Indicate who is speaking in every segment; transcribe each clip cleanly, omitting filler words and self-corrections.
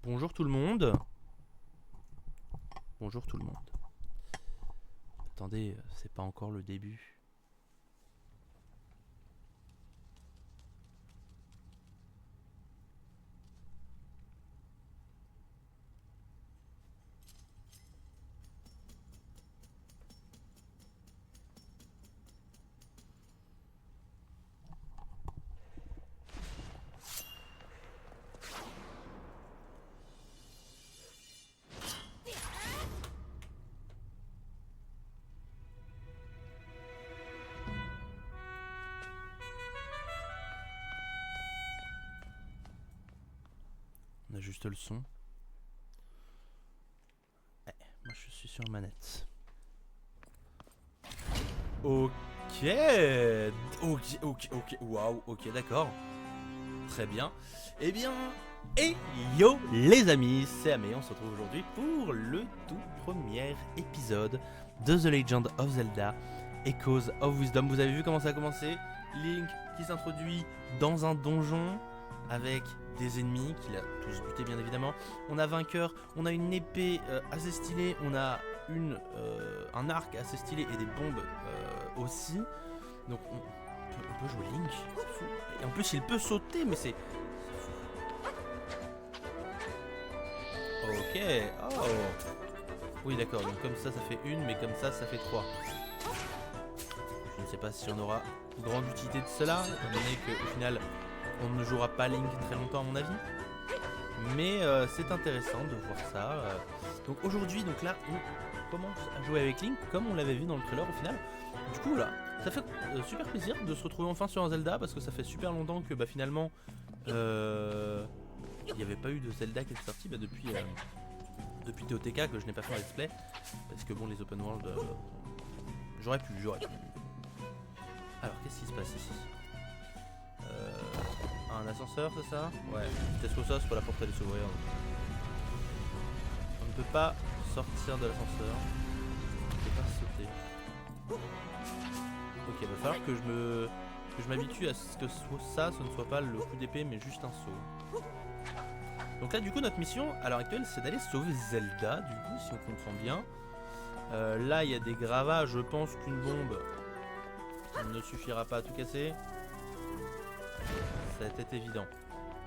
Speaker 1: Bonjour tout le monde. Bonjour tout le monde. Attendez, c'est pas encore le début. On a juste le son. Moi je suis sur manette. Ok. Ok. Waouh. Ok, d'accord. Très bien. Eh bien, et yo les amis, c'est Amé. On se retrouve aujourd'hui pour le tout premier épisode de The Legend of Zelda Echoes of Wisdom. Vous avez vu comment ça a commencé? Link qui s'introduit dans un donjon avec des ennemis qu'il a tous butés bien évidemment. On a vainqueur, on a une épée assez stylée, on a un arc assez stylé et des bombes aussi. Donc on peut jouer Link, c'est fou. Et en plus il peut sauter, mais c'est fou. Ok, oh. Oui d'accord, donc comme ça fait une, mais comme ça fait 3. Je ne sais pas si on aura grande utilité de cela, étant donné qu'au final on ne jouera pas Link très longtemps à mon avis. Mais c'est intéressant de voir ça. Donc aujourd'hui, donc là, on commence à jouer avec Link comme on l'avait vu dans le trailer au final. Du coup là, ça fait super plaisir de se retrouver enfin sur un Zelda parce que ça fait super longtemps que finalement il n'y avait pas eu de Zelda qui est sorti depuis TOTK que je n'ai pas fait en let's play parce que bon les open world j'aurais pu. Alors qu'est-ce qui se passe ici? Un ascenseur, c'est ça? Ouais, vitesse au sauce pour la porte aller s'ouvrir. On ne peut pas sortir de l'ascenseur. On ne peut pas sauter. Ok, il va falloir que je m'habitue à ce que ce ne soit pas le coup d'épée mais juste un saut. Donc là du coup notre mission à l'heure actuelle c'est d'aller sauver Zelda du coup si on comprend bien. Là il y a des gravats, je pense qu'une bombe ne suffira pas à tout casser. Ça va être évident.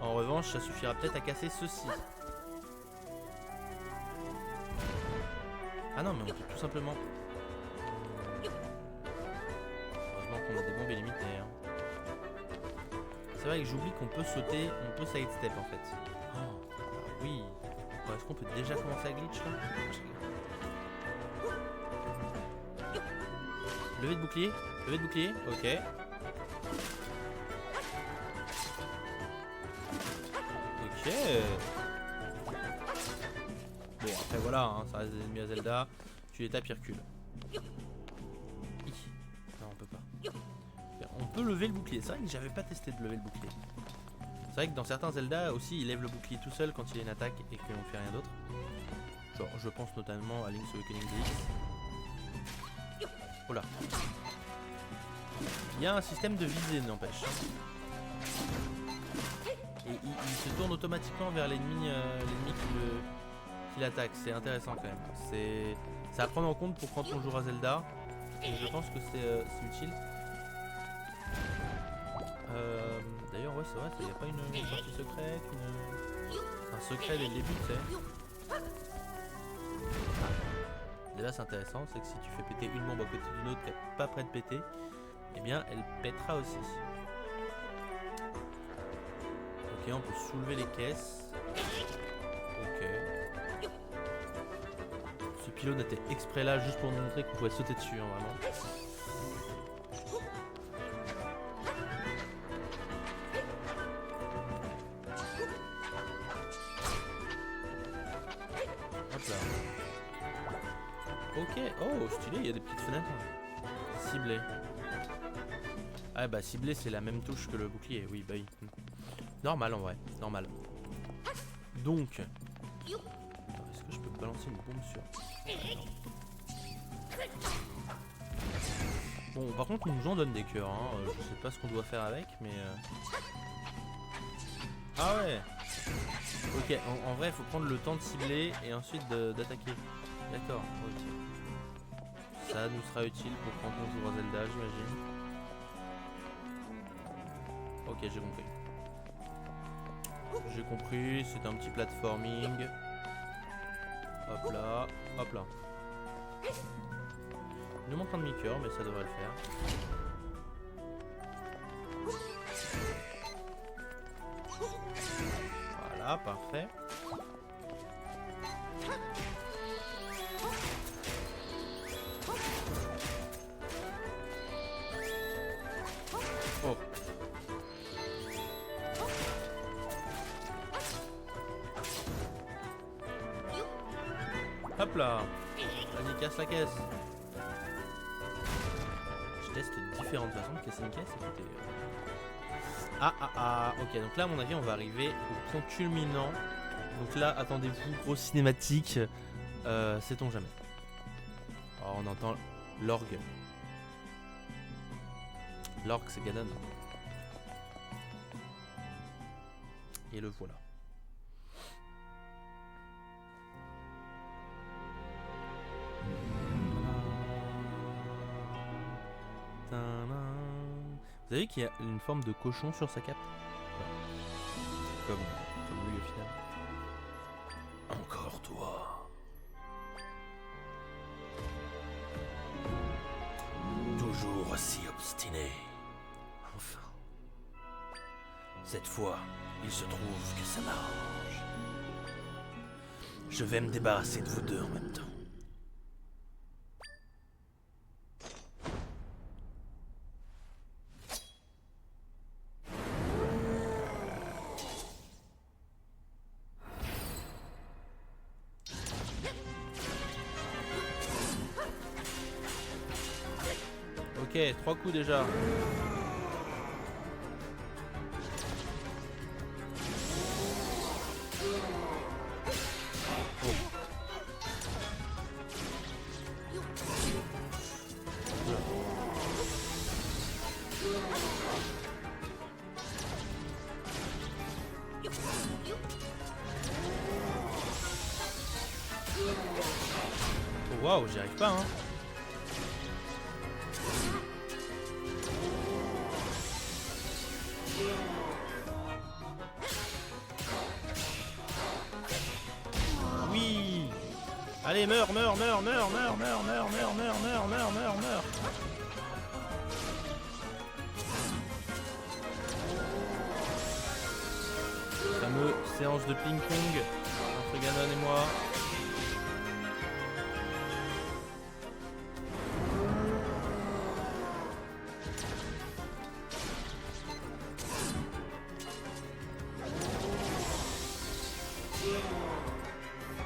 Speaker 1: En revanche, ça suffira peut-être à casser ceci. Ah non, mais on peut tout simplement... Heureusement qu'on a des bombes illimitées. Hein. C'est vrai que j'oublie qu'on peut sauter, on peut sidestep en fait. Oh, oui. Bon, est-ce qu'on peut déjà commencer à glitch là? Levé de bouclier? Levé de bouclier? Ok. Ok. Bon après voilà, hein, ça reste des ennemis à Zelda. Tu les tapes, ils reculent. Non on peut pas. On peut lever le bouclier. C'est vrai que j'avais pas testé de lever le bouclier. C'est vrai que dans certains Zelda aussi il lève le bouclier tout seul quand il y a une attaque et qu'on fait rien d'autre. Genre je pense notamment à Link's Awakening DX. Oh là. Il y a un système de visée n'empêche. Et il se tourne automatiquement vers l'ennemi qui l'attaque. C'est intéressant quand même. C'est à prendre en compte pour quand on jouera Zelda. Et je pense que c'est utile. D'ailleurs ouais c'est vrai, il n'y a pas une sortie secrète, un secret dès le début tu sais. Déjà c'est intéressant, c'est que si tu fais péter une bombe à côté d'une autre qui n'est pas prête de péter, eh bien elle pètera aussi. Ok, on peut soulever les caisses. Ok. Ce pylône était exprès là juste pour nous montrer qu'on pouvait sauter dessus, hein, vraiment. Hop là. Ok, oh stylé, il y a des petites fenêtres. Ciblé. Ah bah ciblé c'est la même touche que le bouclier, oui bah oui. Normal en vrai, normal. Donc... Est-ce que je peux balancer une bombe sur... Bon par contre on nous en donne des cœurs, hein. Je sais pas ce qu'on doit faire avec mais... Ah ouais. Ok, en vrai, il faut prendre le temps de cibler et ensuite d'attaquer. D'accord, ok. Ça nous sera utile pour quand on jouera Zelda, j'imagine. Ok, j'ai compris. J'ai compris, c'est un petit platforming. Hop là, hop là. Il nous manque un demi-cœur, mais ça devrait le faire. Voilà, parfait. Oh. Hop là. Vas-y, casse la caisse. Je teste différentes façons de casser une caisse, écoutez. Ok, donc là à mon avis on va arriver au point culminant. Donc là, attendez-vous, grosse cinématique. Sait-on jamais. Alors on entend l'orgue. L'orgue c'est Ganon. Et le voilà. Vous avez vu qu'il y a une forme de cochon sur sa cape? Comme lui au final. Encore toi. Toujours aussi obstiné. Enfin. Cette fois, il se trouve que ça m'arrange. Je vais me débarrasser de vous deux en même temps. Ok, 3 coups déjà. Oh, waouh, j'y arrive pas hein. Oui. Allez, meurs. Fameux séance de ping-pong entre Ganon et moi.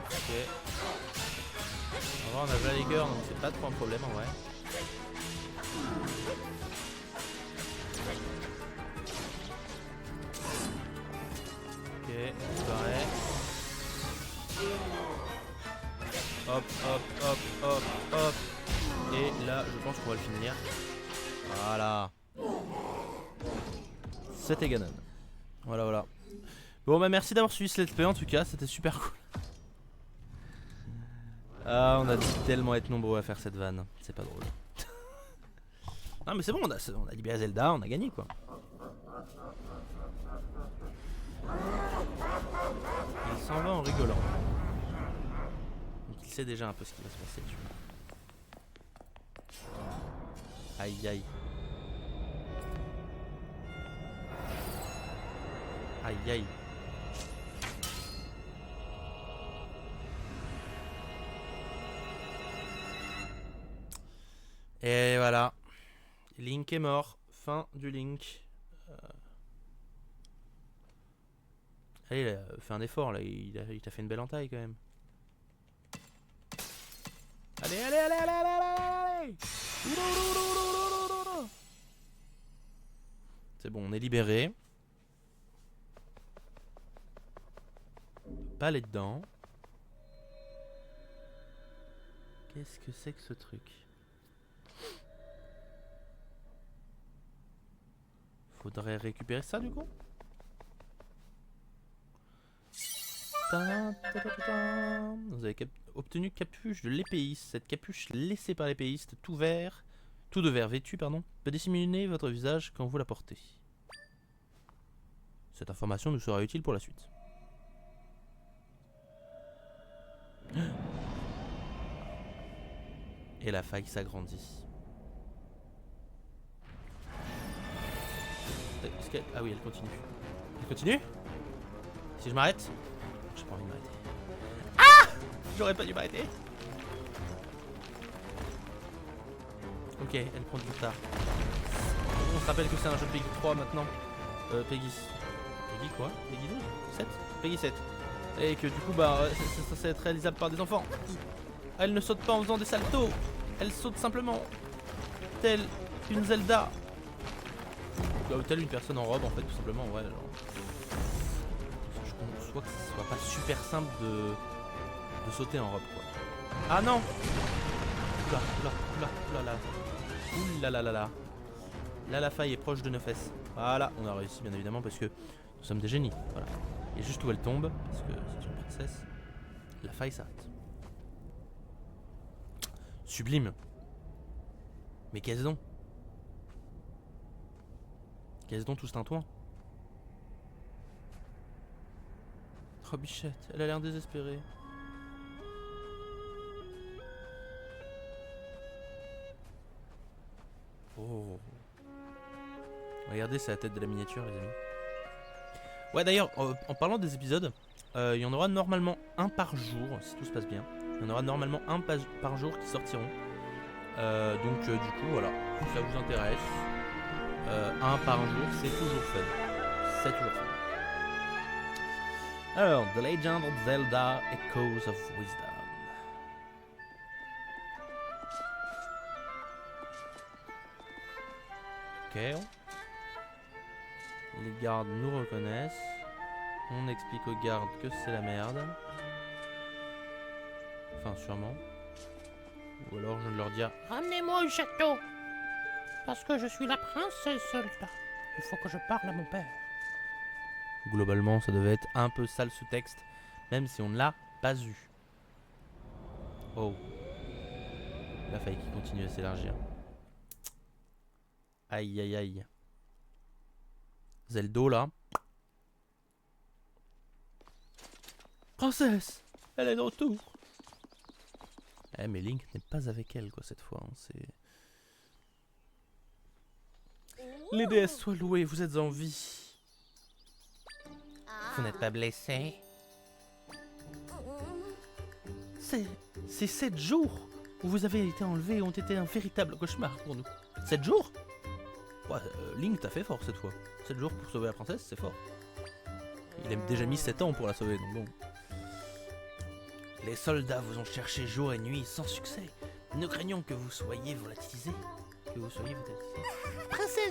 Speaker 1: Ok. En vrai, on a déjà les cœurs, donc c'est pas trop un problème en vrai. Ok, on disparaît. Hop. Et là, je pense qu'on va le finir. Voilà. C'était Ganon. Voilà. Bon bah merci d'avoir suivi ce let's play en tout cas, c'était super cool. Ah, on a dû tellement être nombreux à faire cette vanne, c'est pas drôle. Non mais c'est bon, on a libéré Zelda, on a gagné quoi. Il s'en va en rigolant. Donc il sait déjà un peu ce qui va se passer, tu vois. Aïe. Et voilà. Link est mort. Fin du Link. Allez, il a fait un effort là. Il t'a fait une belle entaille quand même. Allez. C'est bon, on est libéré. Pas aller dedans. Qu'est-ce que c'est que ce truc? Faudrait récupérer ça du coup? Vous avez obtenu capuche de l'épéiste. Cette capuche laissée par l'épéiste, tout de vert vêtu, pardon, peut dissimuler votre visage quand vous la portez. Cette information nous sera utile pour la suite. Et la faille s'agrandit. Ah oui, elle continue. Elle continue? Si je m'arrête? J'ai pas envie de m'arrêter. Ah! J'aurais pas dû m'arrêter. Ok, elle prend du retard. On se rappelle que c'est un jeu Peggy 3 maintenant. Peggy quoi? Peggy 12? 7? Peggy 7. Et que du coup, bah, c'est censé être réalisable par des enfants. Elle ne saute pas en faisant des saltos. Elle saute simplement. Telle une Zelda. Ou telle une personne en robe, en fait, tout simplement. Ouais, genre. Je conçois que ce soit pas super simple de sauter en robe, quoi. Ah non! Oula, oula, oula, oula, là. Oula, là, là, là. Là, la faille est proche de nos fesses. Voilà, on a réussi, bien évidemment, parce que nous sommes des génies. Voilà. Et juste où elle tombe, parce que c'est une princesse, la faille s'arrête. Sublime. Mais qu'est-ce donc? Qu'est-ce donc tout ce tintouin? Oh bichette, elle a l'air désespérée. Oh. Regardez, c'est la tête de la miniature, les amis. Ouais, d'ailleurs, en parlant des épisodes, il y en aura normalement un par jour, si tout se passe bien. Il y en aura normalement un par jour qui sortiront. Donc, du coup, voilà, si ça vous intéresse, un par jour, c'est toujours fun. C'est toujours fun. Alors, The Legend of Zelda Echoes of Wisdom. Ok. Les gardes nous reconnaissent. On explique aux gardes que c'est la merde. Enfin, sûrement. Ou alors je leur dis ramenez-moi au château. Parce que je suis la princesse Zelda. Il faut que je parle à mon père. Globalement, ça devait être un peu sale ce texte, même si on ne l'a pas eu. Oh. La faille qui continue à s'élargir. Aïe aïe aïe. Zelda là. Princesse, elle est de retour. Eh mais Link n'est pas avec elle quoi cette fois. Hein. C'est. Les déesses soient louées, vous êtes en vie. Vous n'êtes pas blessé. Ces 7 jours où vous avez été enlevés ont été un véritable cauchemar pour nous. 7 jours? Ouais, Link t'a fait fort cette fois. 7 jours pour sauver la princesse, c'est fort. Il a déjà mis 7 ans pour la sauver, donc bon. Les soldats vous ont cherché jour et nuit sans succès. Nous craignons que vous soyez volatilisés.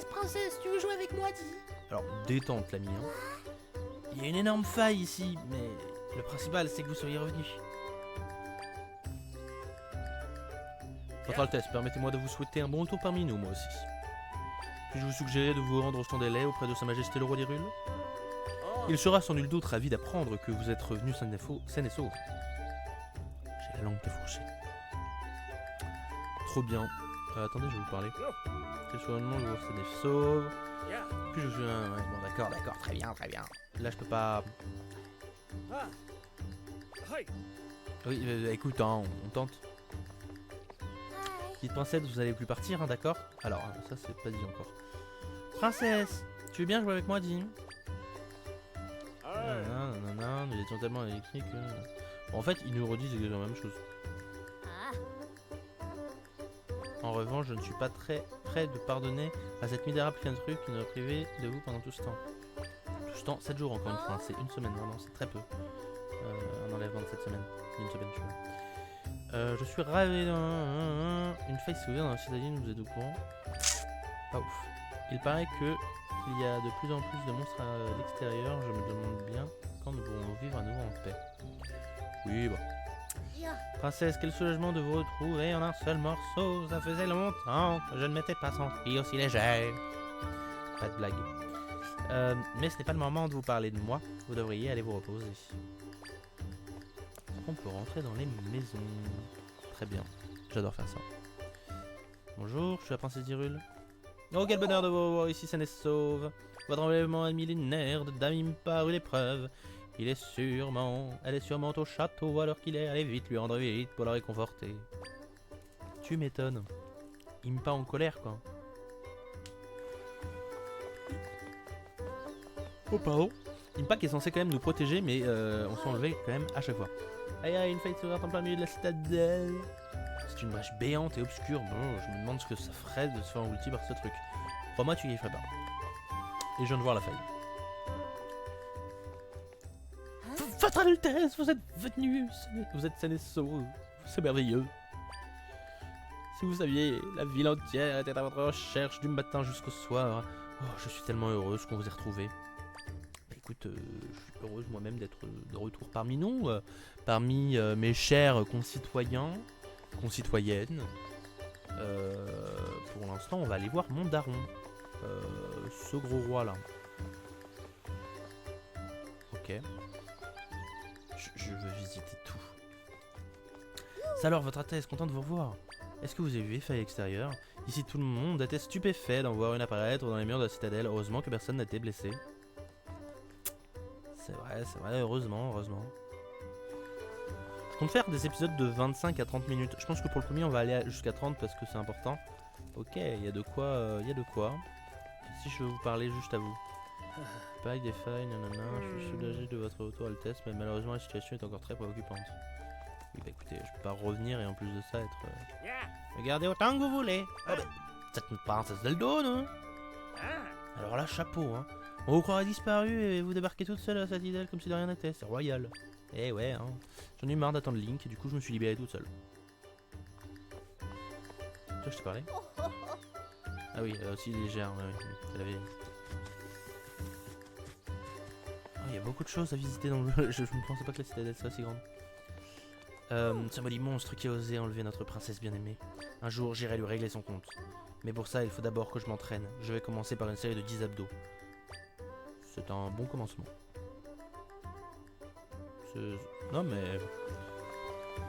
Speaker 1: Princesse, tu veux jouer avec moi, dis? Alors, détente l'ami. Hein. Il y a une énorme faille ici, mais le principal c'est que vous soyez revenus. Votre Altesse, permettez-moi de vous souhaiter un bon retour parmi nous, moi aussi. Puis-je vous suggérer de vous rendre au Chandelet auprès de Sa Majesté le Roi d'Hyrule? Il sera sans nul doute ravi d'apprendre que vous êtes revenu sain et sauf. J'ai la langue défourchée. Trop bien. Attendez, je vais vous parler. Quel soit le nom, je c'est des sauves. Puis je suis un... Ouais, bon, d'accord, très bien. Là, je peux pas... Oui, écoute, hein, on tente. Petite princesse, vous allez plus partir, hein, d'accord? Alors, ça, c'est pas dit encore. Princesse, tu veux bien jouer avec moi, dis? Non, nous étions tellement électriques. Bon, en fait, ils nous redisent exactement la même chose. En revanche, je ne suis pas très prêt de pardonner à cette misérable truc qui nous a privé de vous pendant tout ce temps. Tout ce temps, 7 jours encore une fois, c'est une semaine, vraiment, c'est très peu. Un enlèvement de cette semaine, une semaine, je vois. Je suis ravi d'un... Une faille s'est ouverte dans la citadine, vous êtes au courant? Pas ouf. Il paraît qu'il y a de plus en plus de monstres à l'extérieur, je me demande bien quand nous pourrons vivre à nouveau en paix. Oui, bon. Princesse, quel soulagement de vous retrouver en un seul morceau. Ça faisait longtemps que je ne m'étais pas senti aussi léger. Pas de blague. Mais ce n'est pas le moment de vous parler de moi. Vous devriez aller vous reposer. Après, on peut rentrer dans les maisons. Très bien. J'adore faire ça. Bonjour, je suis la princesse d'Hyrule. Oh, quel bonheur de vous voir ici, saine et sauve. Votre enlèvement est millénaire de Dame Impa eut l'épreuve. Elle est sûrement au château alors qu'il est. Allez vite, lui rendre vite pour la réconforter. Tu m'étonnes. Impa en colère, quoi. Oh, pardon. Impa qui est censé quand même nous protéger, mais on s'en enlevait quand même à chaque fois. Aïe aïe, une faille s'ouvre en plein milieu de la citadelle. C'est une brèche béante et obscure. Bon, je me demande ce que ça ferait de se faire ulti par ce truc. Crois-moi, tu y ferais pas. Et je viens de voir la faille. Votre Altesse, vous êtes venu. Vous êtes saine et sauve. C'est merveilleux. Si vous saviez, la ville entière était à votre recherche du matin jusqu'au soir. Oh, je suis tellement heureuse qu'on vous ait retrouvé. Écoute, je suis heureuse moi-même d'être de retour parmi nous, parmi mes chers concitoyens, concitoyennes. Pour l'instant, on va aller voir mon daron, ce gros roi là. Ok. Je veux visiter tout. Ça alors, votre Altesse, content de vous revoir. Est-ce que vous avez vu les failles extérieures? Ici, tout le monde était stupéfait d'en voir une apparaître dans les murs de la citadelle. Heureusement que personne n'a été blessé. C'est vrai, heureusement. Je compte faire des épisodes de 25 à 30 minutes. Je pense que pour le premier, on va aller jusqu'à 30 parce que c'est important. Ok, il y a de quoi. Si je veux vous parler juste à vous. Paille des failles, nanana, je suis soulagé de votre retour Altesse, mais malheureusement la situation est encore très préoccupante. Oui, bah écoutez, je peux pas revenir et en plus de ça être... Regardez autant que vous voulez. Oh, bah, c'est une princesse Zelda, non? Alors là, chapeau, hein. On vous croirait disparu et vous débarquez toute seule à cette idole comme si de rien n'était. C'est royal. Eh ouais, hein. J'en ai eu marre d'attendre Link, du coup je me suis libéré toute seule. Toi, je t'ai parlé? Ah oui, elle est aussi légère, ouais. Elle avait... Oh, il y a beaucoup de choses à visiter dans le jeu. Je ne pensais pas que la citadelle soit si grande. Ce maudit monstre qui a osé enlever notre princesse bien-aimée. Un jour, j'irai lui régler son compte. Mais pour ça, il faut d'abord que je m'entraîne. Je vais commencer par une série de 10 abdos. C'est un bon commencement. Non mais...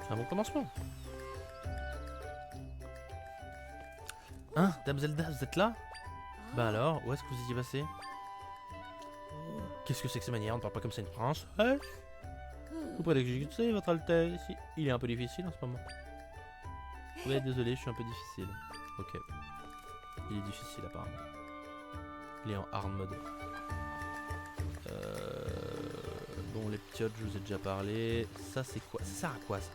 Speaker 1: C'est un bon commencement. Hein, Dame Zelda, vous êtes là? Bah alors, où est-ce que vous étiez passé? Qu'est-ce que c'est que ces manières? On ne parle pas comme ça une princesse. Vous pouvez l'exécuter, votre Altesse. Il est un peu difficile en ce moment. Ouais, désolé, je suis un peu difficile. Ok. Il est difficile apparemment. Il est en hard mode. Bon, les ptiotes, je vous ai déjà parlé. Ça, c'est quoi? Ça sert à quoi, ça?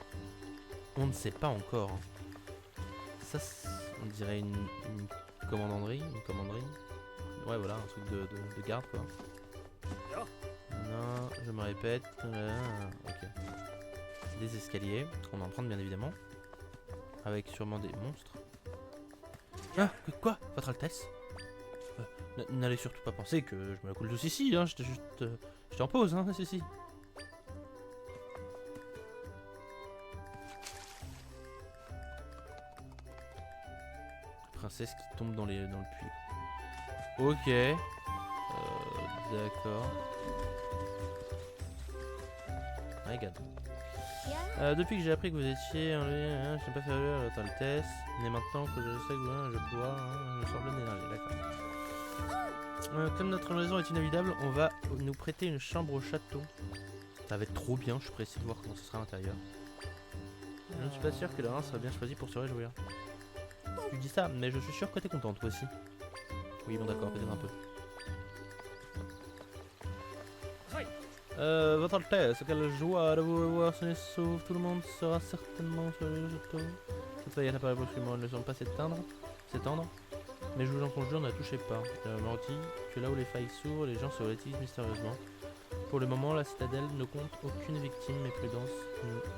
Speaker 1: On ne sait pas encore. Ça, on dirait une commanderie. Une commanderie. Ouais, voilà, un truc de garde, quoi. Non, je me répète. Ok. Des escaliers, qu'on emprunte bien évidemment. Avec sûrement des monstres. Ah, quoi? Votre Altesse? N'allez surtout pas penser que je me la coule douce ici, hein. J'étais juste... J'étais en pause, hein, ceci. Princesse qui tombe dans le puits. Ok. D'accord. Regarde. Depuis que j'ai appris que vous étiez enlevé, je n'ai pas fait à votre Altesse. Mais maintenant que je sais que je vais pouvoir, je me sens bien énervé, d'accord. Comme notre maison est inévitable, on va nous prêter une chambre au château. Ça va être trop bien, je suis pressé de voir comment ce sera à l'intérieur. Je ne suis pas sûr que le rein sera bien choisi pour se réjouir. Tu dis ça, mais je suis sûr que t'es contente toi aussi. Oui, bon d'accord, peut-être un peu. Votre Altesse, quelle joie de vous revoir, sain et sauf. Tout le monde sera certainement sur le château. Cette faillite apparaît brusquement, ne semble pas s'étendre. Mais je vous en conjure, ne la touchez pas. Morty, que là où les failles s'ouvrent, les gens se relativent mystérieusement. Pour le moment, la citadelle ne compte aucune victime, mais prudence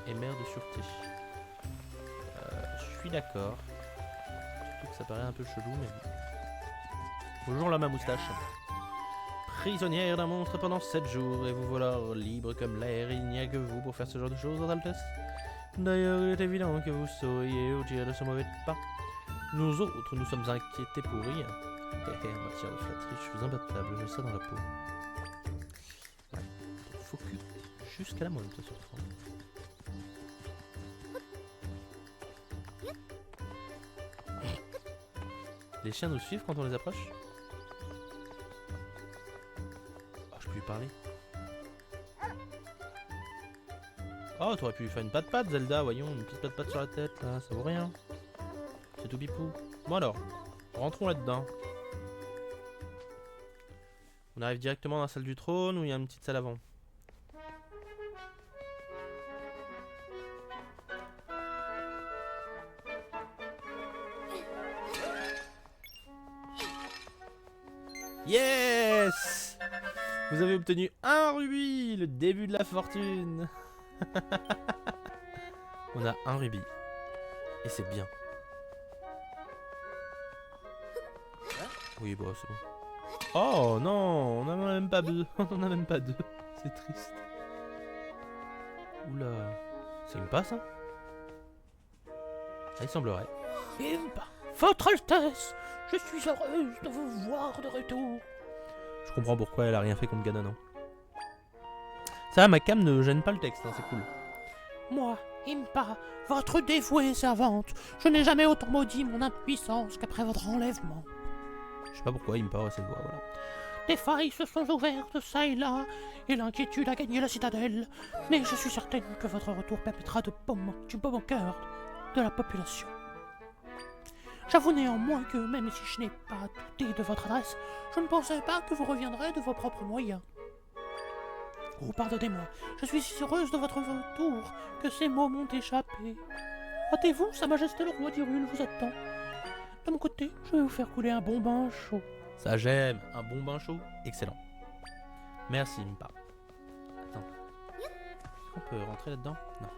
Speaker 1: est mère de sûreté. Je suis d'accord. Surtout que ça paraît un peu chelou, mais bon. Bonjour là, ma moustache. Prisonnière d'un monstre pendant 7 jours, et vous voilà libre comme l'air, il n'y a que vous pour faire ce genre de choses, votre Altesse. D'ailleurs, il est évident que vous sauriez au tir de ce mauvais pas. Nous autres, nous sommes inquiétés pour rien. En matière de flatterie, je suis imbattable, j'ai ça dans la peau. Ouais. Focus jusqu'à la moelle, toi, surtout. Les chiens nous suivent quand on les approche? Oh, je peux lui parler. Oh, t'aurais pu lui faire une patte-patte, Zelda, voyons, une petite patte-patte sur la tête, là, ça vaut rien. C'est tout bipou. Bon alors, rentrons là-dedans. On arrive directement dans la salle du trône ou il y a une petite salle avant? Yes! Vous avez obtenu un rubis, le début de la fortune. On a un rubis. Et c'est bien. Oui, bon, c'est bon. Oh non, on n'en a même pas deux. On n'en a même pas deux. C'est triste. Oula. C'est Impa, ça? Ah, il semblerait.
Speaker 2: Impa, Votre Altesse, je suis heureuse de vous voir de retour.
Speaker 1: Je comprends pourquoi elle a rien fait contre Ganon. Ça va, ma cam ne gêne pas le texte, hein, c'est cool.
Speaker 2: Moi, Impa, votre dévouée servante, je n'ai jamais autant maudit mon impuissance qu'après votre enlèvement.
Speaker 1: Je sais pas pourquoi Impa aurait cette voix, voilà.
Speaker 2: Des failles se sont ouvertes ça et là, et l'inquiétude a gagné la citadelle. Mais je suis certaine que votre retour permettra de baumer du bon cœur de la population. J'avoue néanmoins que même si je n'ai pas douté de votre adresse, je ne pensais pas que vous reviendrez de vos propres moyens. Oh, pardonnez-moi, je suis si heureuse de votre retour que ces mots m'ont échappé. Hâtez-vous, Sa Majesté le roi d'Hyrule vous attend. De mon côté, je vais vous faire couler un bon bain chaud.
Speaker 1: Ça j'aime, un bon bain chaud, excellent. Merci Impa. Attends, est-ce qu'on peut rentrer là-dedans? Non,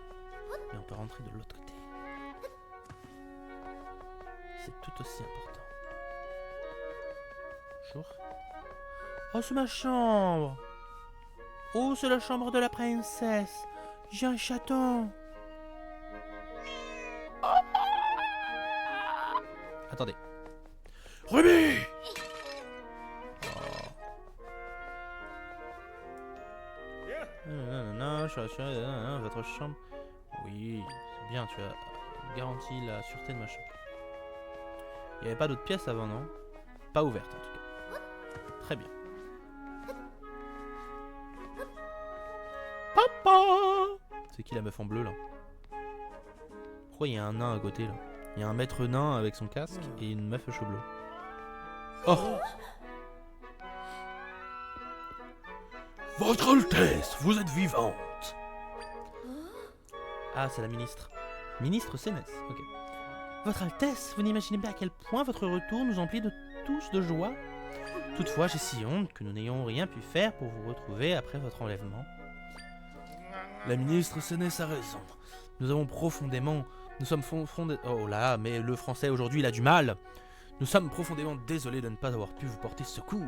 Speaker 1: mais on peut rentrer de l'autre côté. C'est tout aussi important. Bonjour. Oh, c'est ma chambre. Oh, c'est la chambre de la princesse. J'ai un chaton. Attendez. Ruby! Non, je suis rassuré. Votre chambre. Oui, c'est bien, tu as garanti la sûreté de ma chambre. Il n'y avait pas d'autres pièces avant, non? Pas ouverte en tout cas. Très bien.
Speaker 2: Papa!
Speaker 1: C'est qui la meuf en bleu là? Pourquoi il y a un nain à côté là? Il y a un maître nain avec son casque et une meuf aux cheveux bleus. Oh! Votre Altesse, vous êtes vivante! Ah, c'est la ministre. Ministre Sénès, ok. Votre Altesse, vous n'imaginez pas à quel point votre retour nous emplit de tous de joie. Toutefois, j'ai si honte que nous n'ayons rien pu faire pour vous retrouver après votre enlèvement. La ministre Sénès a raison. Nous avons profondément... Nous sommes Oh là, mais le français aujourd'hui, il a du mal. Nous sommes profondément désolés de ne pas avoir pu vous porter secours.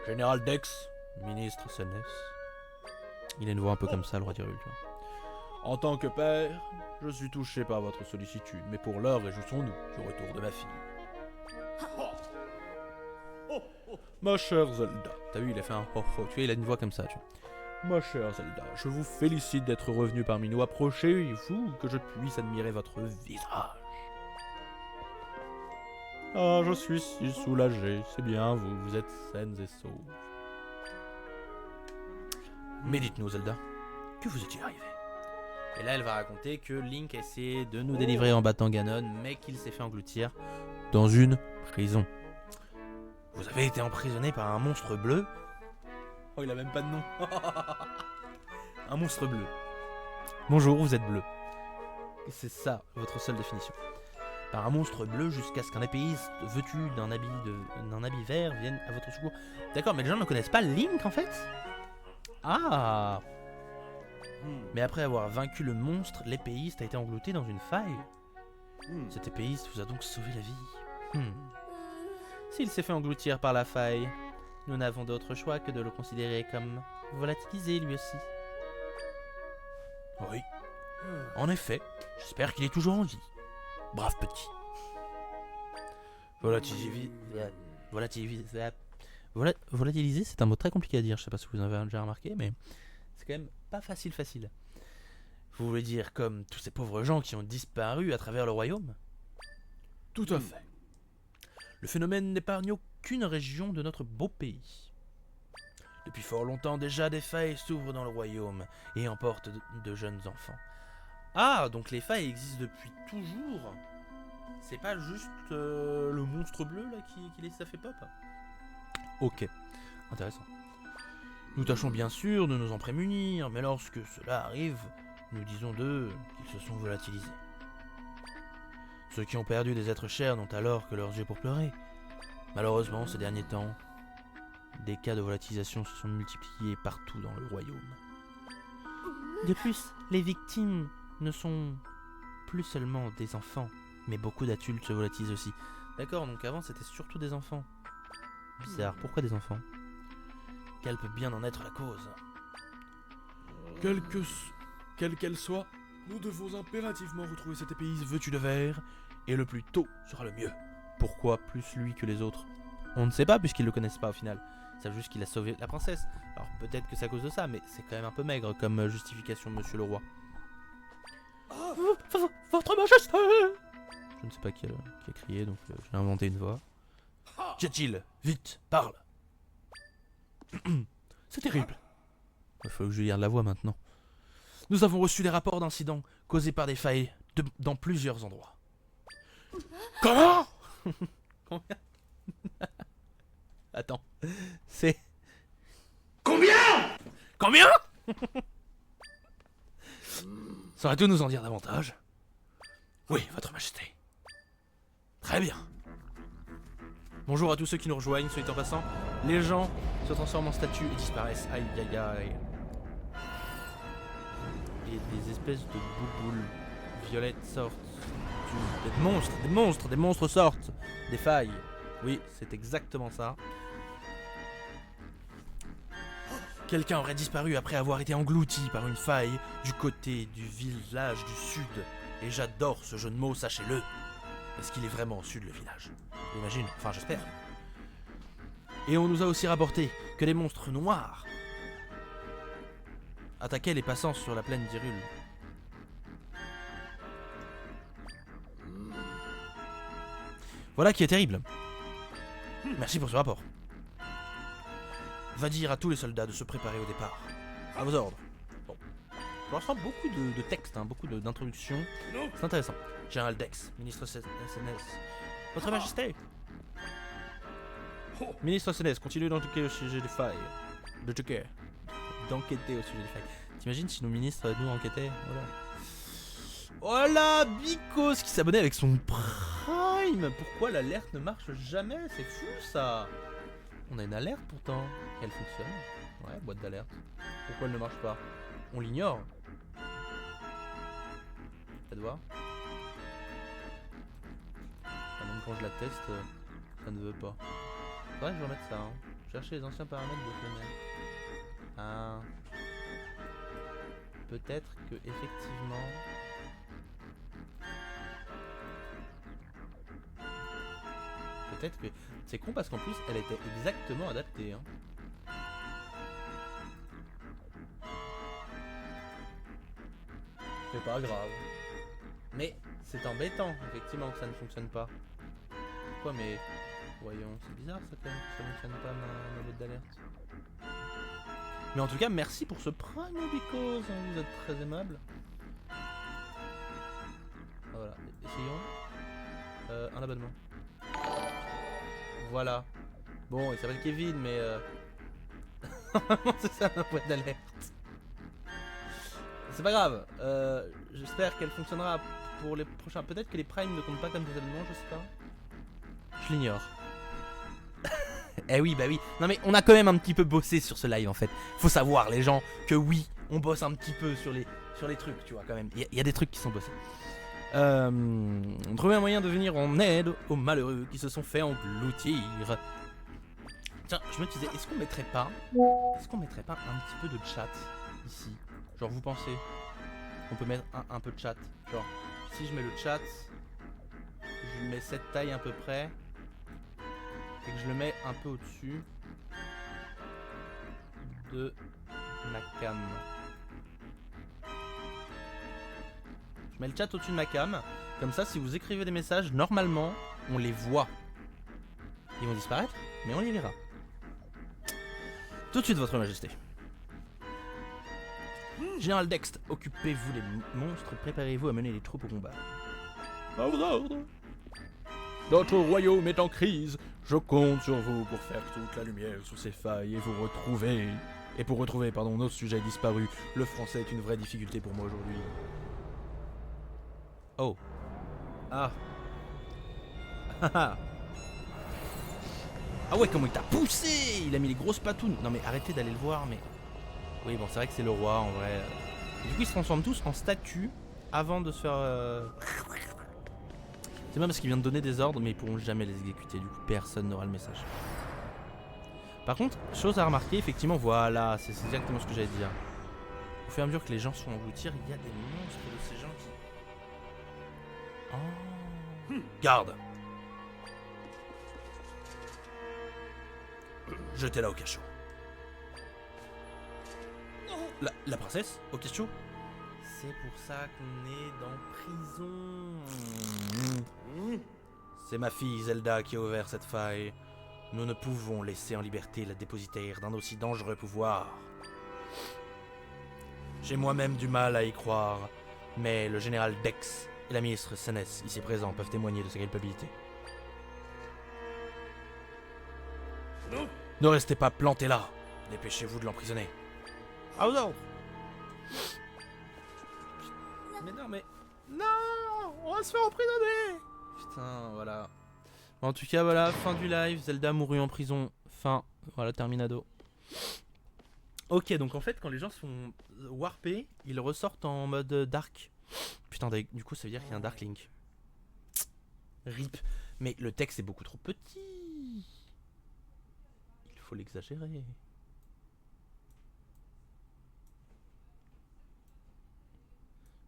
Speaker 1: Général Dex, ministre Sénès. Il a une voix un peu comme ça, le roi d'Hyrule. En tant que père, je suis touché par votre sollicitude, mais pour l'heure, réjouissons-nous du retour de ma fille. Ma chère Zelda, t'as vu, il a fait un ho-ho, tu vois, il a une voix comme ça, tu vois. Ma chère Zelda, je vous félicite d'être revenu parmi nous. Approchez-vous, que je puisse admirer votre visage. Ah, je suis si soulagé, c'est bien, vous êtes saines et sauves. Mais dites-nous, Zelda, que vous est-il arrivé? Et là, elle va raconter que Link a essayé de nous délivrer en battant Ganon, mais qu'il s'est fait engloutir dans une prison. Vous avez été emprisonné par un monstre bleu? Oh, il a même pas de nom. Un monstre bleu. Bonjour, vous êtes bleu. Et c'est ça, votre seule définition. Par un monstre bleu jusqu'à ce qu'un épéiste vêtu d'un habit vert vienne à votre secours. D'accord, mais les gens ne connaissent pas Link en fait? Ah! Mais après avoir vaincu le monstre, l'épéiste a été englouti dans une faille. Cet épéiste vous a donc sauvé la vie. S'il s'est fait engloutir par la faille, nous n'avons d'autre choix que de le considérer comme volatilisé lui aussi. Oui. En effet, j'espère qu'il est toujours en vie. Brave petit. Volatiliser, c'est un mot très compliqué à dire. Je sais pas si vous en avez déjà remarqué, mais c'est quand même pas facile. Vous voulez dire comme tous ces pauvres gens qui ont disparu à travers le royaume? Tout à fait. Le phénomène n'épargne aucune région de notre beau pays. Depuis fort longtemps déjà, des failles s'ouvrent dans le royaume et emportent de jeunes enfants. Ah, donc les failles existent depuis toujours. C'est pas juste le monstre bleu là qui les a fait pop. Ok, intéressant. Nous tâchons bien sûr de nous en prémunir, mais lorsque cela arrive, nous disons d'eux qu'ils se sont volatilisés. Ceux qui ont perdu des êtres chers n'ont alors que leurs yeux pour pleurer. Malheureusement, ces derniers temps, des cas de volatilisation se sont multipliés partout dans le royaume. De plus, les victimes ne sont plus seulement des enfants, mais beaucoup d'adultes se volatilisent aussi. D'accord, donc avant c'était surtout des enfants. Bizarre, pourquoi des enfants? Quelle peut bien en être la cause? Quelle qu'elle soit, nous devons impérativement retrouver cette épéiste vêtue de vert, et le plus tôt sera le mieux. Pourquoi plus lui que les autres? On ne sait pas puisqu'ils le connaissent pas au final. Ils savent juste qu'il a sauvé la princesse. Alors peut-être que c'est à cause de ça, mais c'est quand même un peu maigre comme justification, monsieur le roi.
Speaker 2: Votre Majesté!
Speaker 1: Je ne sais pas qui a crié, donc j'ai inventé une voix. Qu'y a-t-il? Vite, parle!
Speaker 2: C'est terrible.
Speaker 1: Il faut que je garde la voix maintenant. Nous avons reçu des rapports d'incidents causés par des failles dans plusieurs endroits.
Speaker 2: Comment?
Speaker 1: Combien? Attends, c'est... Combien? Saurais-tu nous en dire davantage? Oui, votre majesté. Très bien. Bonjour à tous ceux qui nous rejoignent, soit dit en passant. Les gens se transforment en statues et disparaissent. Aïe aïe aïe. Et des espèces de bouboules violettes sortent. Des monstres sortent. Des failles. Oui, c'est exactement ça. Quelqu'un aurait disparu après avoir été englouti par une faille du côté du village du sud. Et j'adore ce jeu de mots, sachez-le. Est-ce qu'il est vraiment au sud, le village? J'imagine, enfin j'espère. Et on nous a aussi rapporté que des monstres noirs attaquaient les passants sur la plaine d'Hyrule. Voilà qui est terrible. Merci pour ce rapport. Va dire à tous les soldats de se préparer au départ. À vos ordres. Bon. Pour l'instant, beaucoup de textes, hein, beaucoup d'introductions. C'est intéressant. Général Dex, ministre SNS. Votre Majesté. Ministre SNS, continuez d'enquêter au sujet des failles. D'enquêter au sujet des failles. T'imagines si nos ministres nous enquêtaient? Voilà. Voilà, Bicos qui s'abonnait avec son Prime. Pourquoi l'alerte ne marche jamais? C'est fou ça. On a une alerte pourtant. Elle fonctionne. Ouais, boîte d'alerte. Pourquoi elle ne marche pas? On l'ignore. Faites voir. Ah, même quand je la teste, ça ne veut pas. Ouais, je vais remettre ça. Hein. Chercher les anciens paramètres de fenêtre. Ah. Peut-être que effectivement. Peut-être que... C'est con parce qu'en plus, elle était exactement adaptée. Hein. C'est pas grave. Mais c'est embêtant, effectivement, que ça ne fonctionne pas. Pourquoi? Mais... Voyons, c'est bizarre ça quand même que ça ne fonctionne pas ma boîte d'alerte. Mais en tout cas, merci pour ce prime, Bicos. Hein, vous êtes très aimable. Ah, voilà, essayons. Un abonnement. Voilà. Bon, il s'appelle Kevin, mais c'est ça ma boîte d'alerte. C'est pas grave. J'espère qu'elle fonctionnera pour les prochains. Peut-être que les primes ne comptent pas comme des abonnements, je sais pas. Je l'ignore. Eh oui, bah oui. Non mais on a quand même un petit peu bossé sur ce live en fait. Faut savoir les gens que oui, on bosse un petit peu sur les trucs, tu vois quand même. Il y a des trucs qui sont bossés. Trouver un moyen de venir en aide aux malheureux qui se sont fait engloutir. Tiens, je me disais, est-ce qu'on mettrait pas un petit peu de chat ici? Genre vous pensez qu'on peut mettre un peu de chat? Genre, si je mets le chat, je mets cette taille à peu près, et que je le mets un peu au-dessus de ma cam. Je mets le chat au-dessus de ma cam, Comme ça, si vous écrivez des messages, normalement, on les voit. Ils vont disparaître, mais on les verra. Tout de suite, votre majesté. Général Dext, occupez-vous des monstres, préparez-vous à mener les troupes au combat. À vos ordres. Notre royaume est en crise. Je compte sur vous pour faire toute la lumière sur ces failles et vous retrouver. Et pour retrouver, nos sujets disparus. Le français est une vraie difficulté pour moi aujourd'hui. Oh. Ah. Ah ouais, comment il t'a poussé! Il a mis les grosses patounes. Non mais arrêtez d'aller le voir, mais... Oui, bon, c'est vrai que c'est le roi, en vrai. Et du coup, ils se transforment tous en statues avant de se faire... C'est bien parce qu'ils viennent de donner des ordres, mais ils pourront jamais les exécuter. Du coup, personne n'aura le message. Par contre, chose à remarquer, effectivement, voilà, c'est exactement ce que j'allais dire. Au fur et à mesure que les gens sont engloutis, il y a des monstres de ces gens qui... Oh. Garde! Jetez-la au cachot. La princesse au cachot? C'est pour ça qu'on est dans prison. C'est ma fille Zelda qui a ouvert cette faille. Nous ne pouvons laisser en liberté la dépositaire d'un aussi dangereux pouvoir. J'ai moi-même du mal à y croire, mais le général Dex et la ministre Senès, ici présents, peuvent témoigner de sa culpabilité. Ne restez pas plantés là. Dépêchez-vous de l'emprisonner. Ah non. Mais non, mais... Non, on va se faire emprisonner. Putain, voilà. En tout cas, voilà, fin du live. Zelda mourut en prison. Fin. Voilà, terminado. Ok, donc en fait, quand les gens se font warper, ils ressortent en mode dark. Putain, du coup, ça veut dire qu'il y a un Dark Link. RIP. Mais le texte est beaucoup trop petit. Il faut l'exagérer.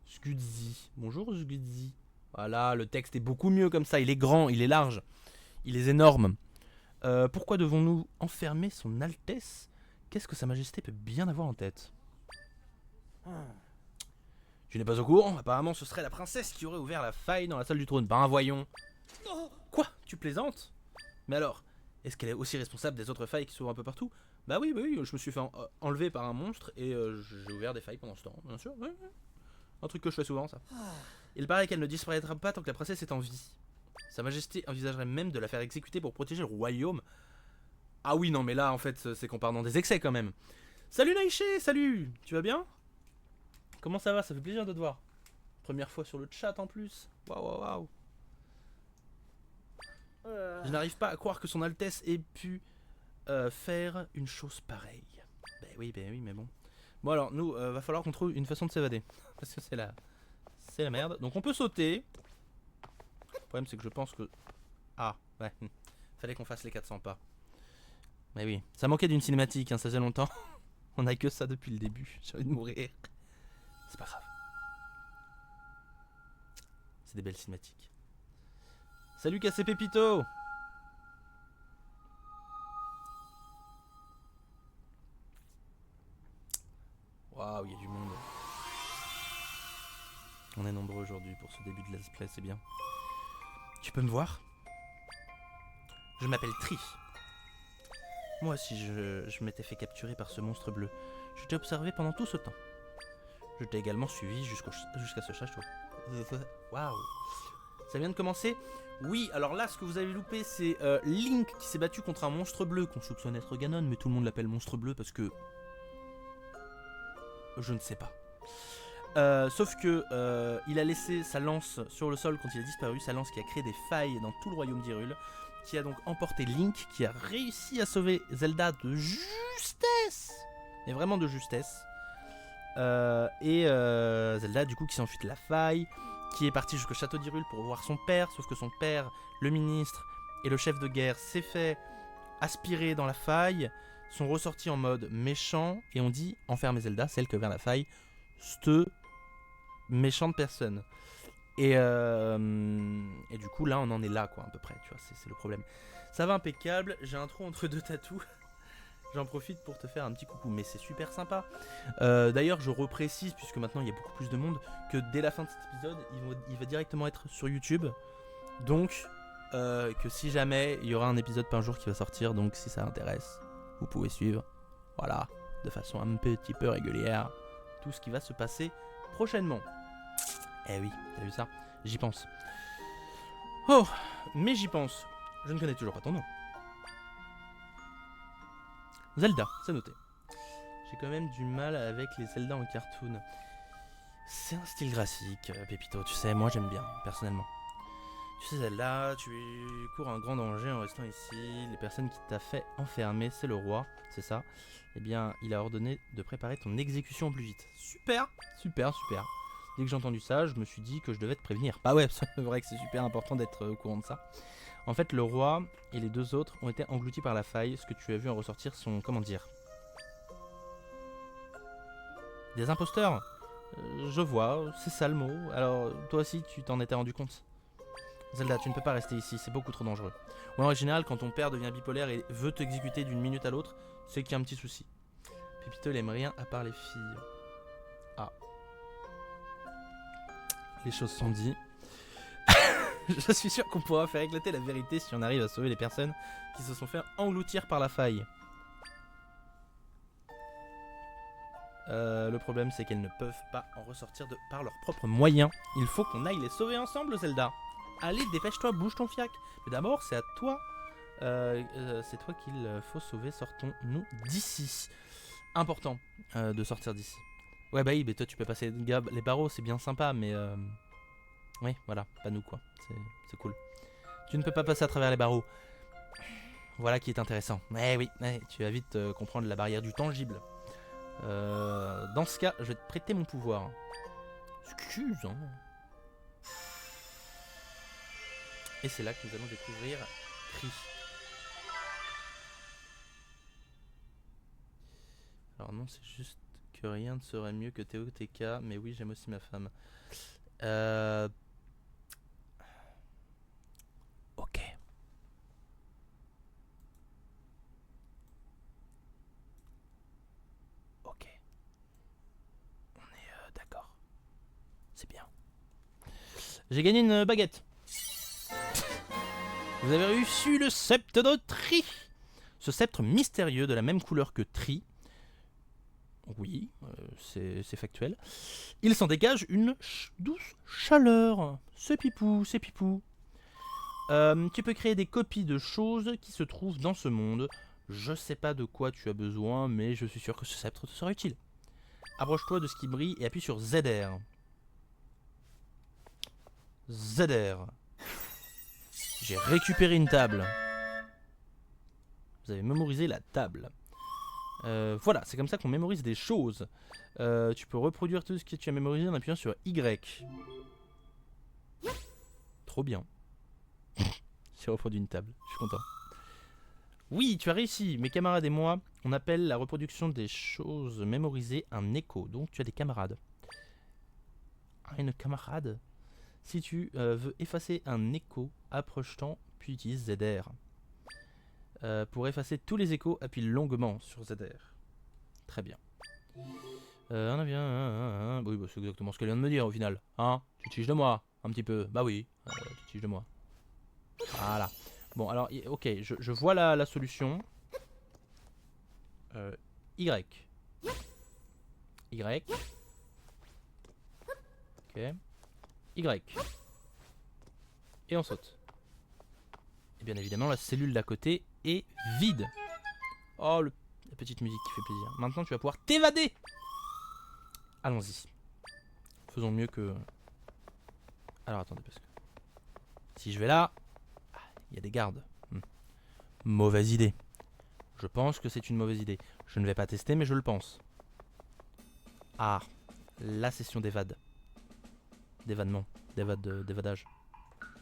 Speaker 1: Sgudzi. Bonjour Sgudzi. Voilà, le texte est beaucoup mieux comme ça. Il est grand, il est large, il est énorme. Pourquoi devons-nous enfermer son Altesse? Qu'est-ce que sa Majesté peut bien avoir en tête? Tu n'es pas au courant? Apparemment, ce serait la princesse qui aurait ouvert la faille dans la salle du trône. Ben voyons. Quoi? Tu plaisantes? Mais alors, est-ce qu'elle est aussi responsable des autres failles qui s'ouvrent un peu partout? Bah oui, je me suis fait enlever par un monstre et j'ai ouvert des failles pendant ce temps, bien sûr. Ouais. Un truc que je fais souvent, ça. Il paraît qu'elle ne disparaîtra pas tant que la princesse est en vie. Sa Majesté envisagerait même de la faire exécuter pour protéger le royaume. Ah oui, non, mais là, en fait, c'est qu'on part dans des excès quand même. Salut Naïché, salut! Tu vas bien? Comment ça va? Ça fait plaisir de te voir. Première fois sur le chat en plus. Waouh. Je n'arrive pas à croire que son Altesse ait pu faire une chose pareille. Ben oui, mais bon. Bon alors, nous, va falloir qu'on trouve une façon de s'évader. Parce que c'est la merde. Donc on peut sauter. Le problème c'est que je pense que... Ah, ouais. Fallait qu'on fasse les 400 pas. Mais oui, ça manquait d'une cinématique, hein, ça faisait longtemps. On a que ça depuis le début. J'ai envie de mourir. C'est pas grave. C'est des belles cinématiques. Salut Cassé Pépito. Waouh, il y a du monde. On est nombreux aujourd'hui pour ce début de let's play, c'est bien. Tu peux me voir? Je m'appelle Tri. Moi aussi, je m'étais fait capturer par ce monstre bleu. Je t'ai observé pendant tout ce temps. Je t'ai également suivi jusqu'à ce château. Waouh. Ça vient de commencer? Oui, alors là, ce que vous avez loupé, c'est Link qui s'est battu contre un monstre bleu qu'on soupçonne être Ganon, mais tout le monde l'appelle monstre bleu parce que... Je ne sais pas. Sauf que il a laissé sa lance sur le sol quand il a disparu, sa lance qui a créé des failles dans tout le royaume d'Hyrule, qui a donc emporté Link, qui a réussi à sauver Zelda de justesse, mais vraiment de justesse. Zelda du coup qui s'est enfuie de la faille, qui est parti jusqu'au château d'Hyrule pour voir son père, sauf que son père, le ministre et le chef de guerre s'est fait aspirer dans la faille, sont ressortis en mode méchant et on dit enfermer Zelda, celle qui a ouvert la faille, cette méchante personne. Et du coup là on en est là quoi à peu près, tu vois, c'est le problème. Ça va impeccable, j'ai un trou entre deux tatous. J'en profite pour te faire un petit coucou, mais c'est super sympa. D'ailleurs, je reprécise, puisque maintenant il y a beaucoup plus de monde, que dès la fin de cet épisode, il va directement être sur YouTube. Donc, que si jamais il y aura un épisode par jour qui va sortir, donc si ça intéresse, vous pouvez suivre, voilà, de façon un petit peu régulière, tout ce qui va se passer prochainement. Eh oui, t'as vu ça? J'y pense. Oh, mais j'y pense. Je ne connais toujours pas ton nom. Zelda, c'est noté. J'ai quand même du mal avec les Zelda en cartoon. C'est un style graphique, Pépito, tu sais, moi j'aime bien, personnellement. Tu sais Zelda, tu cours un grand danger en restant ici. Les personnes qui t'a fait enfermer, c'est le roi, c'est ça. Eh bien, il a ordonné de préparer ton exécution au plus vite. Super, super, super. Dès que j'ai entendu ça, je me suis dit que je devais te prévenir. Bah ouais, c'est vrai que c'est super important d'être au courant de ça. En fait, le roi et les deux autres ont été engloutis par la faille. Ce que tu as vu en ressortir sont, comment dire, des imposteurs. Je vois, c'est ça le mot. Alors, toi aussi, tu t'en étais rendu compte? Zelda, tu ne peux pas rester ici, c'est beaucoup trop dangereux. Ou en général, quand ton père devient bipolaire et veut t'exécuter d'une minute à l'autre, c'est qu'il y a un petit souci. Pépito, il aime rien à part les filles. Ah. Les choses sont dites. Je suis sûr qu'on pourra faire éclater la vérité si on arrive à sauver les personnes qui se sont fait engloutir par la faille. Le problème, c'est qu'elles ne peuvent pas en ressortir par leurs propres moyens. Il faut qu'on aille les sauver ensemble, Zelda. Allez, dépêche-toi, bouge ton fiac. Mais d'abord, c'est à toi. C'est toi qu'il faut sauver. Sortons-nous d'ici. Important de sortir d'ici. Ouais, bah oui, mais toi, tu peux passer les barreaux, c'est bien sympa, mais... Oui, voilà, pas nous, quoi. C'est cool. Tu ne peux pas passer à travers les barreaux. Voilà qui est intéressant. Eh oui, tu vas vite comprendre la barrière du tangible. Dans ce cas, je vais te prêter mon pouvoir. Excuse, hein. Et c'est là que nous allons découvrir Tri. Alors non, c'est juste que rien ne serait mieux que TOTK, mais oui, j'aime aussi ma femme. Ok. Ok. On est d'accord. C'est bien. J'ai gagné une baguette. Vous avez reçu le sceptre de Tri. Ce sceptre mystérieux de la même couleur que Tri. Oui, c'est factuel. Il s'en dégage une douce chaleur. C'est pipou, c'est pipou. Tu peux créer des copies de choses qui se trouvent dans ce monde. Je sais pas de quoi tu as besoin, mais je suis sûr que ce sceptre te sera utile. Approche-toi de ce qui brille et appuie sur ZR. ZR. J'ai récupéré une table. Vous avez mémorisé la table. Voilà, c'est comme ça qu'on mémorise des choses. Tu peux reproduire tout ce que tu as mémorisé en appuyant sur Y. Trop bien. J'ai reproduit une table, je suis content. Oui, tu as réussi. Mes camarades et moi, on appelle la reproduction des choses mémorisées un écho. Donc tu as des camarades. Une camarade. Si tu veux effacer un écho, approche-t'en, puis utilise ZR. Pour effacer tous les échos, appuie longuement sur ZR. Très bien. On a bien. Oui, bah, c'est exactement ce qu'elle vient de me dire au final. Hein? Tu tiges de moi, un petit peu. Bah oui, tu tiges de moi. Voilà. Bon, alors, ok, je vois la solution. Y. Y. Ok. Y. Et on saute. Et bien évidemment, la cellule d'à côté est vide. Oh, la petite musique qui fait plaisir. Maintenant, tu vas pouvoir t'évader. Allons-y. Faisons mieux que... Alors, attendez, parce que... Si je vais là... Il y a des gardes. Mauvaise idée. Je pense que c'est une mauvaise idée. Je ne vais pas tester, mais je le pense. Ah, la session d'évade. D'évadement. D'évadage.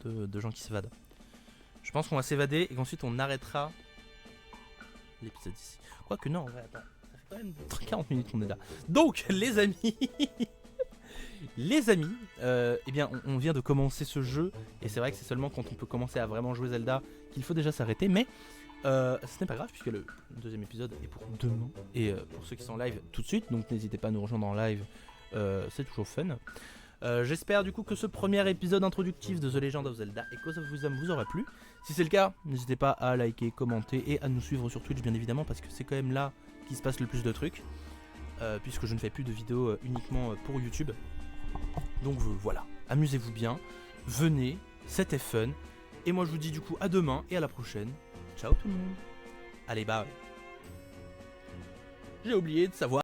Speaker 1: De gens qui s'évadent. Je pense qu'on va s'évader et qu'ensuite on arrêtera l'épisode ici. Quoique non, en vrai, attends. Ça fait quand même 40 minutes qu'on est là. Donc, les amis... eh bien, on vient de commencer ce jeu. Et c'est vrai que c'est seulement quand on peut commencer à vraiment jouer Zelda qu'il faut déjà s'arrêter. Mais Ce n'est pas grave puisque le deuxième épisode est pour demain. Et pour ceux qui sont en live tout de suite, donc n'hésitez pas à nous rejoindre en live, c'est toujours fun. J'espère du coup que ce premier épisode introductif de The Legend of Zelda Echoes of Wisdom vous aura plu. Si c'est le cas, n'hésitez pas à liker, commenter et à nous suivre sur Twitch bien évidemment parce que c'est quand même là qu'il se passe le plus de trucs. Puisque je ne fais plus de vidéos uniquement pour YouTube. Donc voilà, amusez-vous bien, venez, c'était fun. Et moi je vous dis du coup à demain et à la prochaine. Ciao tout le monde. Allez bye. J'ai oublié de savoir